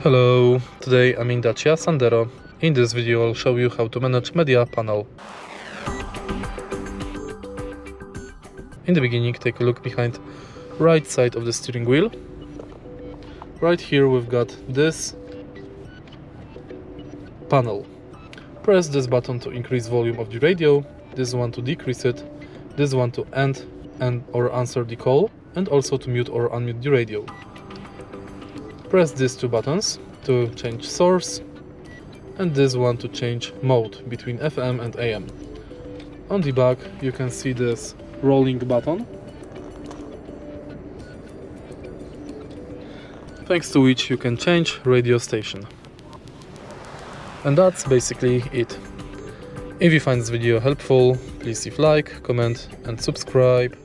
Hello, today I'm in Dacia Sandero. In this video I'll show you how to manage media panel. In the beginning, take a look behind right side of the steering wheel. Right here we've got this panel. Press this button to increase volume of the radio, this one to decrease it, this one to end and or answer the call, and also to mute or unmute the radio. Press these two buttons to change source, and this one to change mode between FM and AM. On the back you can see this rolling button, thanks to which you can change radio station. And that's basically it. If you find this video helpful, please leave like, comment and subscribe.